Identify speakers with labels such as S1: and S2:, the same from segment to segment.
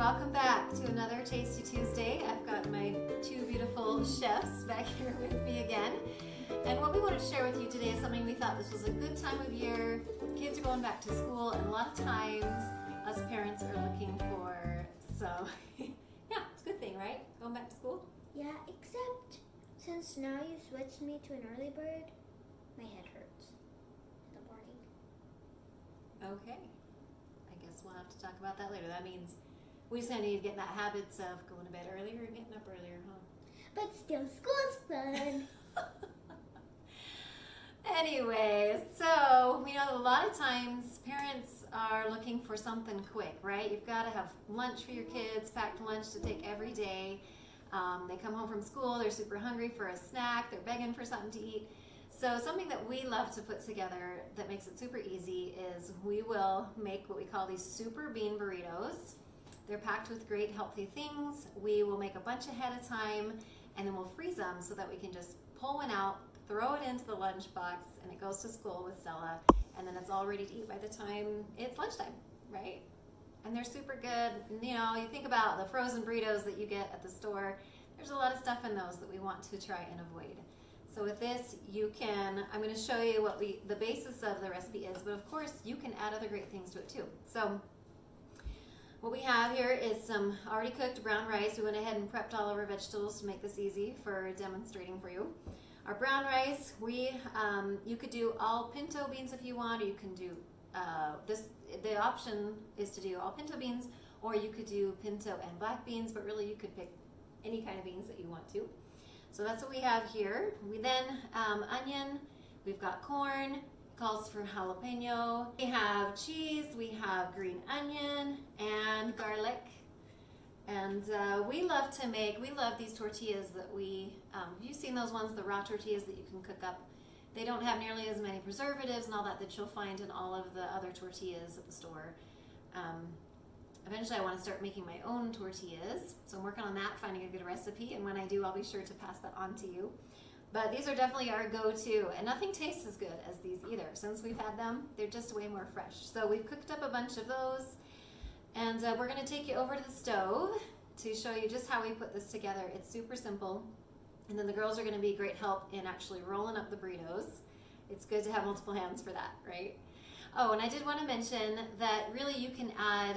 S1: welcome back to another Tasty Tuesday. I've got my two beautiful chefs back here with me again. And what we wanted to share with you today is something we thought this was a good time of year. Kids are going back to school, and a lot of times us parents are looking for some, yeah, it's a good thing, right? Going back to school?
S2: Yeah, except since now you switched me to an early bird, my head hurts in the morning.
S1: Okay. I guess we'll have to talk about that later. That means we just need to get in that habits of going to bed earlier and getting up earlier, huh?
S2: But still, school's fun.
S1: Anyway, so we know that a lot of times parents are looking for something quick, right? You've got to have lunch for your kids, packed lunch to take every day. They come home from school, they're super hungry for a snack, they're begging for something to eat. So something that we love to put together that makes it super easy is we will make what we call these super bean burritos. They're packed with great healthy things. We will make a bunch ahead of time, and then we'll freeze them so that we can just pull one out, throw it into the lunchbox, and it goes to school with Stella, and then it's all ready to eat by the time it's lunchtime, right? And they're super good. You know, you think about the frozen burritos that you get at the store, there's a lot of stuff in those that we want to try and avoid. So with this, you can, I'm going to show you what the basis of the recipe is, but of course you can add other great things to it too. So what we have here is some already cooked brown rice. We went ahead and prepped all of our vegetables to make this easy for demonstrating for you. Our brown rice, you could do all pinto beans if you want, or you can do the option is to do all pinto beans, or you could do pinto and black beans, but really you could pick any kind of beans that you want to. So that's what we have here. We then, onion, we've got corn, calls for jalapeno. We have cheese, we have green onion and garlic. And we love these tortillas that you've seen those ones, the raw tortillas that you can cook up. They don't have nearly as many preservatives and all that you'll find in all of the other tortillas at the store. Eventually I want to start making my own tortillas, so I'm working on that, finding a good recipe, and when I do, I'll be sure to pass that on to you. But these are definitely our go-to, and nothing tastes as good as these either. Since we've had them, they're just way more fresh. So we've cooked up a bunch of those, and we're going to take you over to the stove to show you just how we put this together. It's super simple, and then the girls are going to be great help in actually rolling up the burritos. It's good to have multiple hands for that, right? Oh, and I did want to mention that really you can add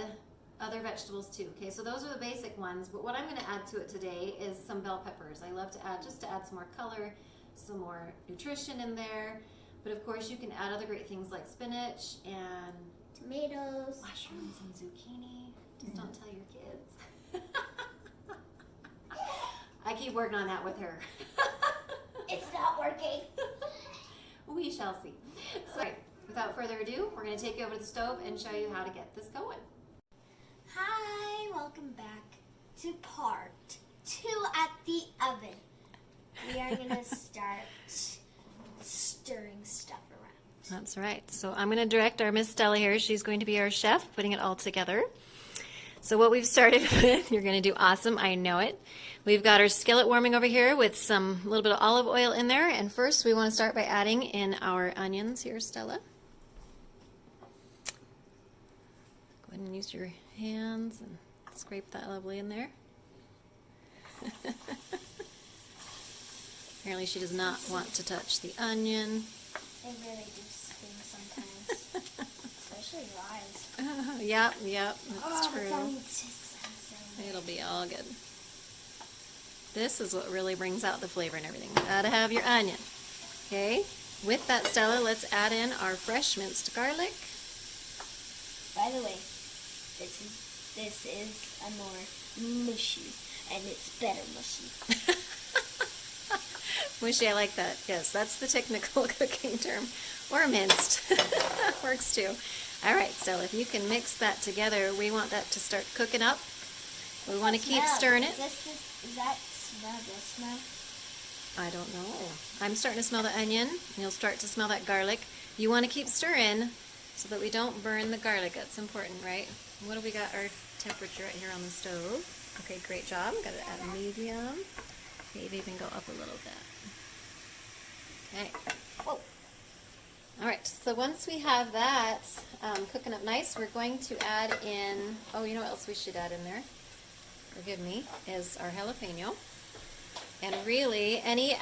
S1: other vegetables too. Okay, so those are the basic ones, but what I'm going to add to it today is some bell peppers. I love to add, just to add some more color, some more nutrition in there, but of course you can add other great things like spinach and
S2: tomatoes,
S1: mushrooms and zucchini. Just don't tell your kids. I keep working on that with her.
S2: It's not working.
S1: We shall see. So without further ado, we're going to take you over to the stove and show you how to get this going.
S2: Hi, welcome back to part 2 at the oven. We are going to start stirring stuff around.
S1: That's right. So I'm going to direct our Miss Stella here. She's going to be our chef, putting it all together. So what we've started with, you're going to do awesome, I know it. We've got our skillet warming over here with some little bit of olive oil in there. And first we want to start by adding in our onions here, Stella. Go ahead and use your hands and scrape that lovely in there. Apparently she does not want to touch the onion.
S2: They really do sting sometimes, especially rice.
S1: Yep, that's true.
S2: That needs to
S1: It'll be all good. This is what really brings out the flavor and everything. Gotta have your onion. Okay, with that, Stella, let's add in our fresh minced garlic.
S2: By the way, this is a more mushy, and it's better mushy.
S1: Mushy, I like that. Yes, that's the technical cooking term. Or minced. Works too. All right, Stella, if you can mix that together, we want that to start cooking up. We want to keep stirring it.
S2: Is that smell?
S1: I don't know. I'm starting to smell the onion. You'll start to smell that garlic. You want to keep stirring so that we don't burn the garlic. That's important, right? What do we got our temperature right here on the stove? Okay, great job. Got it at medium. Maybe even go up a little bit. Okay.
S2: Whoa.
S1: All right, so once we have that cooking up nice, we're going to add in, oh, you know what else we should add in there? Forgive me, is our jalapeno. And really, any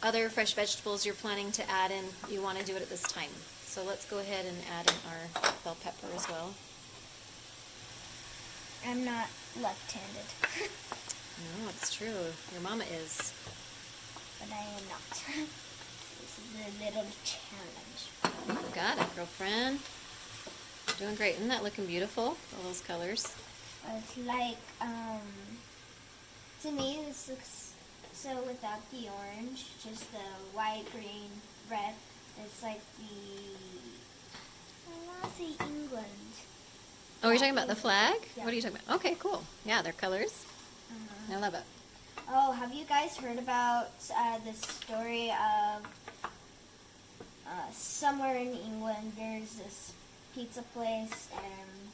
S1: other fresh vegetables you're planning to add in, you want to do it at this time. So let's go ahead and add in our bell pepper as well.
S2: I'm not left-handed,
S1: No, it's true. Your mama is.
S2: but I am not. This is a little challenge.
S1: You got it, girlfriend. You're doing great. Isn't that looking beautiful? All those colors.
S2: It's like, to me, this looks so without the orange, just the white, green, red. It's like I want to say England.
S1: Oh, you're talking about the flag?
S2: Yeah.
S1: What are you talking about? Okay, cool. Yeah, they're colors. I love it.
S2: Oh, have you guys heard about the story of somewhere in England there's this pizza place and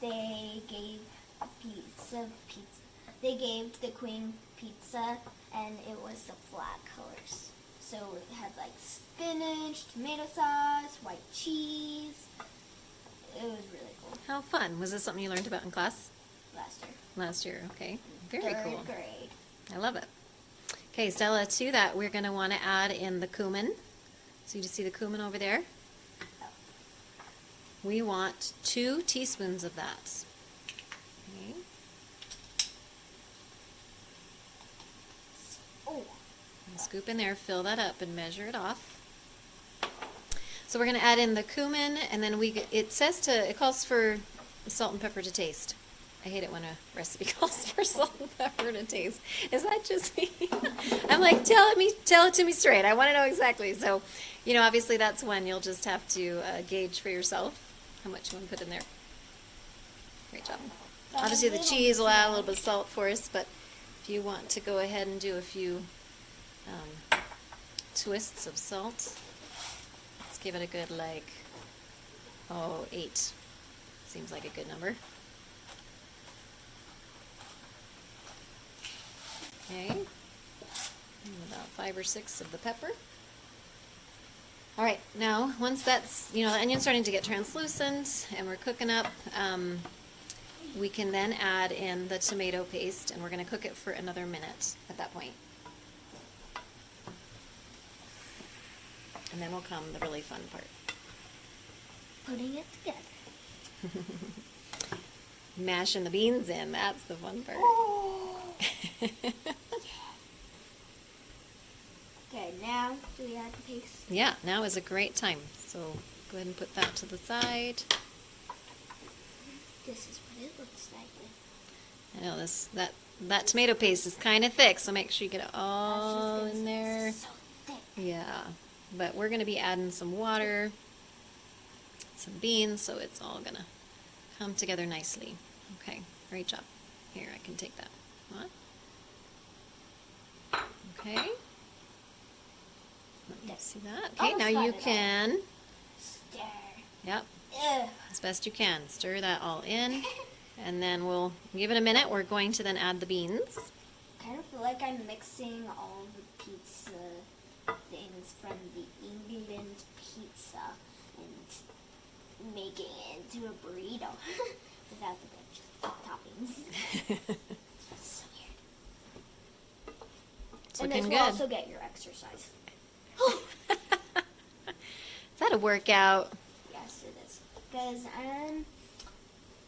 S2: they gave a piece of pizza. They gave the queen pizza and it was the flag colors. So it had like spinach, tomato sauce, white cheese. It was really cool.
S1: How fun. Was this something you learned about in class
S2: Last year.
S1: last year? Okay. Very
S2: Third
S1: cool.
S2: grade.
S1: I love it. Okay, Stella, to that we're going to want to add in the cumin. So you just see the cumin over there? We want 2 teaspoons of that. Okay.
S2: Oh,
S1: And scoop in there, fill that up, and measure it off. So we're going to add in the cumin, and then it calls for salt and pepper to taste. I hate it when a recipe calls for salt and pepper to taste. Is that just me? I'm like, tell it to me straight. I want to know exactly. So, obviously that's one you'll just have to gauge for yourself how much you want to put in there. Great job. Obviously the cheese will add a little bit of salt for us, but if you want to go ahead and do a few twists of salt, let's give it a good 8. Seems like a good number. Okay, and about 5 or 6 of the pepper. All right, now once that's, the onion's starting to get translucent and we're cooking up, we can then add in the tomato paste and we're going to cook it for another minute at that point. And then will come the really fun part.
S2: putting it together.
S1: Mashing the beans in, that's the fun part.
S2: Oh. Okay, now do we add the paste?
S1: Yeah, now is a great time. So go ahead and put that to the side.
S2: This is what it looks like.
S1: I know that tomato paste is kind of thick, so make sure you get it all
S2: I was just
S1: in
S2: gonna say,
S1: there.
S2: this is so thick.
S1: Yeah, but we're going to be adding some water, some beans, so it's all going to come together nicely. Okay, great job. Here, I can take that. What? Okay. Let me see that. Okay,
S2: Almost
S1: now
S2: got
S1: you
S2: it all.
S1: can,
S2: Stir.
S1: yep,
S2: Ugh.
S1: as best you can. Stir that all in, and then we'll give it a minute. We're going to then add the beans.
S2: Kind of feel like I'm mixing all the pizza things from the England pizza and making it into a burrito without the veg toppings. So weird.
S1: It's
S2: And
S1: looking
S2: this will
S1: good.
S2: also get your exercise.
S1: Is that a workout?
S2: Yes, it is. Because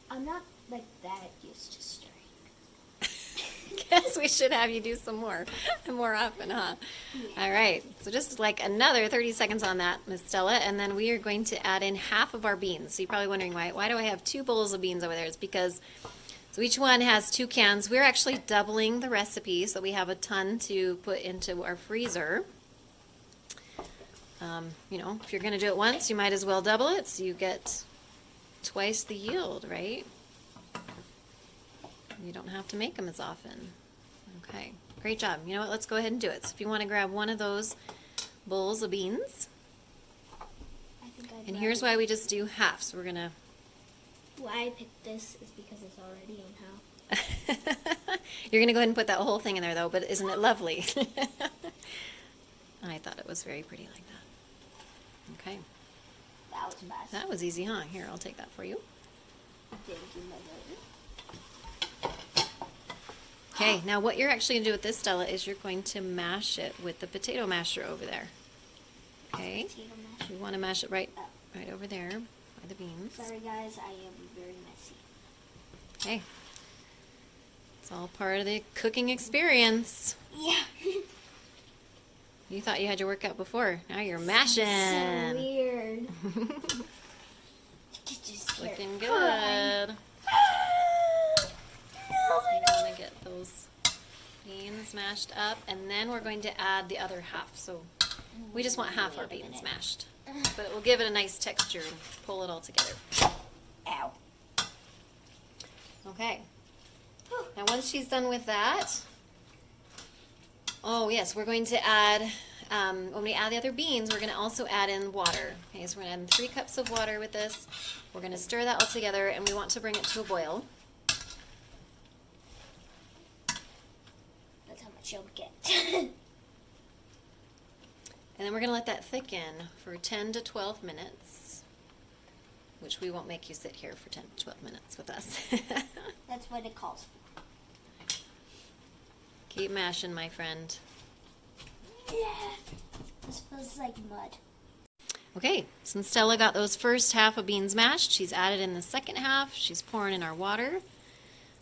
S2: I'm not like that used to stirring.
S1: Guess we should have you do some more often, huh? All right, so just like another 30 seconds on that, Miss Stella, and then we are going to add in half of our beans. So you're probably wondering why do I have 2 bowls of beans over there? It's because so each one has 2 cans. We're actually doubling the recipe so we have a ton to put into our freezer. If you're going to do it once, you might as well double it so you get twice the yield, right? You don't have to make them as often. Okay, great job. You know what? Let's go ahead and do it. So if you want to grab one of those bowls of beans,
S2: I think I'd
S1: and here's why we just do half. So we're going to
S2: why I picked this is because it's already in half.
S1: you're going to go ahead and put that whole thing in there, though, but isn't it lovely? I thought it was very pretty like that. Okay.
S2: That was fast.
S1: That was easy, huh? Here, I'll take that for you.
S2: Thank you, Mother.
S1: Okay, now what you're actually going to do with this, Stella, is you're going to mash it with the potato masher over there. Okay?
S2: Potato masher.
S1: You want to mash it right over there by the beans.
S2: Sorry, guys, I am very messy.
S1: Okay. It's all part of the cooking experience.
S2: Yeah.
S1: You thought you had your workout before. Now you're mashing.
S2: So weird.
S1: Looking good. You want to get those beans mashed up, and then we're going to add the other half. So we just want half our beans mashed, but it will give it a nice texture and pull it all together.
S2: Ow.
S1: Okay. Now once she's done with that, oh yes, we're going to add, when we add the other beans, we're going to also add in water. Okay, so we're going to add in 3 cups of water with this. We're going to stir that all together, and we want to bring it to a boil.
S2: That's how much you'll get.
S1: And then we're going to let that thicken for 10 to 12 minutes, which we won't make you sit here for 10 to 12 minutes with us.
S2: That's what it calls for.
S1: Keep mashing, my friend.
S2: Yeah. This feels like mud.
S1: Okay, since Stella got those first half of beans mashed, she's added in the second half. She's pouring in our water.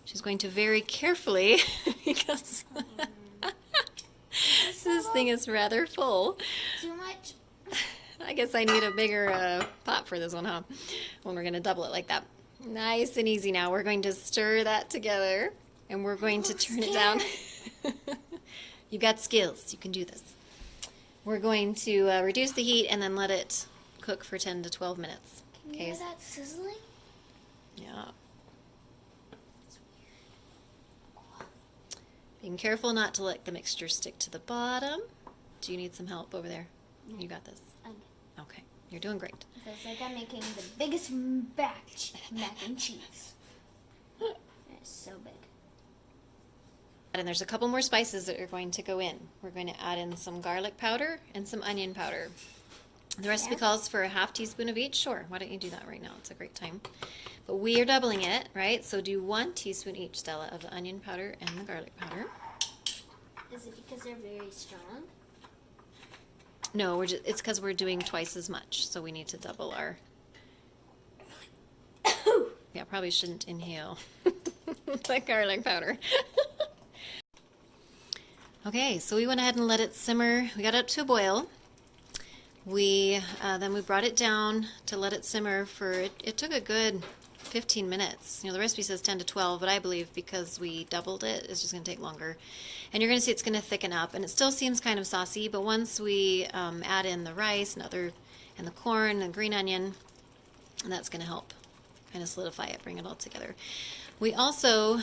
S1: She's going to very carefully, because this thing is rather full.
S2: Too much?
S1: I guess I need a bigger pot for this one, huh? When we're going to double it like that. Nice and easy now. We're going to stir that together, and we're going to turn it down. You got skills. You can do this. We're going to reduce the heat and then let it cook for 10 to 12 minutes.
S2: Can you hear that sizzling?
S1: Yeah. Being careful not to let the mixture stick to the bottom. Do you need some help over there?
S2: No.
S1: You got this. Okay. You're doing great.
S2: It feels like I'm making the biggest batch mac and cheese. It's so big.
S1: And there's a couple more spices that are going to go in. We're going to add in some garlic powder and some onion powder. The recipe calls for a half teaspoon of each. Sure, why don't you do that right now? It's a great time. But we are doubling it, right? So do 1 teaspoon each, Stella, of the onion powder and the garlic powder.
S2: Is it because they're very strong?
S1: No, it's because we're doing twice as much, so we need to double our... Yeah, probably shouldn't inhale the garlic powder. Okay, so we went ahead and let it simmer. We got it up to a boil. Then we brought it down to let it simmer for, it took a good 15 minutes. You know, the recipe says 10 to 12, but I believe because we doubled it, it's just going to take longer. And you're going to see it's going to thicken up, and it still seems kind of saucy, but once we add in the rice and the corn and green onion, and that's going to help kind of solidify it, bring it all together. We also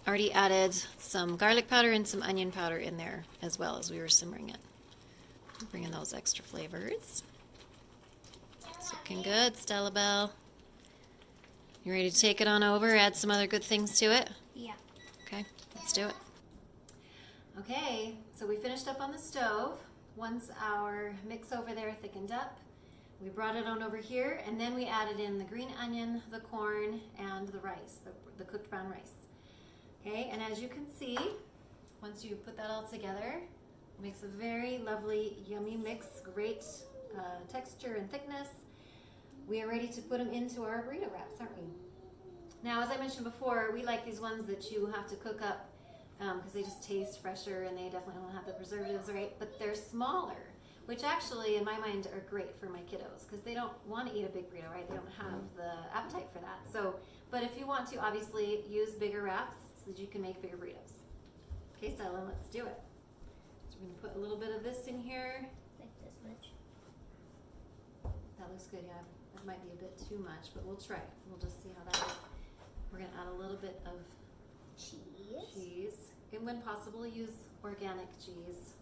S1: already added some garlic powder and some onion powder in there as well as we were simmering it. Bring in those extra flavors. It's looking good, Stella Belle. You ready to take it on over, add some other good things to it?
S2: Yeah.
S1: Okay, let's do it. Okay, so we finished up on the stove. Once our mix over there thickened up, we brought it on over here, and then we added in the green onion, the corn, and the rice, the cooked brown rice. Okay, and as you can see, once you put that all together, it makes a very lovely, yummy mix, great texture and thickness. We are ready to put them into our burrito wraps, aren't we? Now, as I mentioned before, we like these ones that you have to cook up because they just taste fresher and they definitely don't have the preservatives, right? But they're smaller, which actually, in my mind, are great for my kiddos because they don't want to eat a big burrito, right? They don't have the appetite for that. So, but if you want to, obviously, use bigger wraps so that you can make bigger burritos. Okay, Stella, let's do it. So we're going to put a little bit of this in here.
S2: Like this much.
S1: That looks good, yeah. That might be a bit too much, but we'll try. We'll just see how that is. We're going to add a little bit of cheese. And when possible, use organic cheese.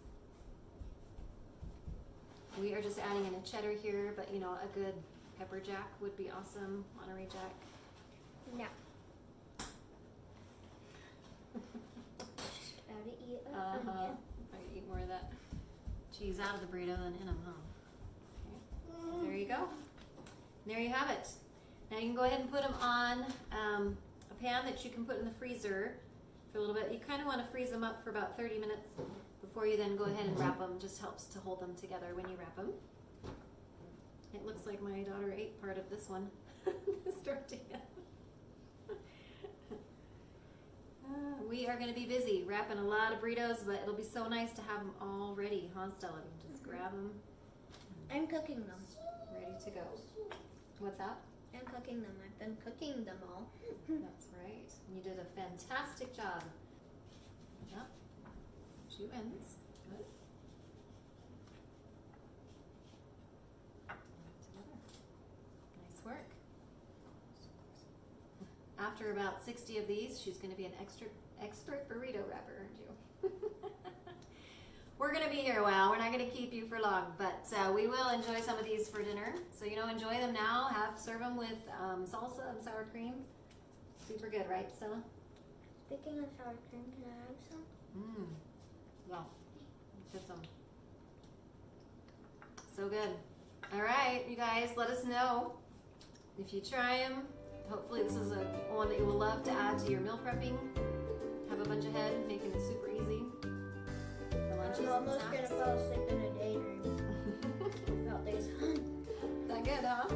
S1: We are just adding in a cheddar here, but you know, a good pepper jack would be awesome. Monterey Jack.
S2: No. Just about to eat an onion.
S1: I eat more of that cheese out of the burrito than in them, huh? There you go. There you have it. Now you can go ahead and put them on a pan that you can put in the freezer for a little bit. You kind of want to freeze them up for about 30 minutes before you then go ahead and wrap them. Just helps to hold them together when you wrap them. It looks like my daughter ate part of this one, this tortilla. We are going to be busy wrapping a lot of burritos, but it'll be so nice to have them all ready, huh, Stella? You can just grab them,
S2: I'm cooking them.
S1: ready to go. What's that?
S2: I'm cooking them. I've been cooking them all.
S1: That's right. You did a fantastic job. Yep. 2 ends. Good. Together. Nice work. After about 60 of these, she's going to be an expert burrito wrapper, aren't you? We're going to be here a while. We're not going to keep you for long, but we will enjoy some of these for dinner. So, enjoy them now. Serve them with salsa and sour cream. Super good, right, Stella?
S2: Speaking of sour cream, can I have some?
S1: Well, get some. So good. All right, you guys, let us know if you try them. Hopefully this is one that you will love to add to your meal prepping. Have a bunch ahead, making it super easy for lunches
S2: I'm
S1: and
S2: almost
S1: snacks.
S2: gonna fall asleep in a daydream about these.
S1: That good, huh?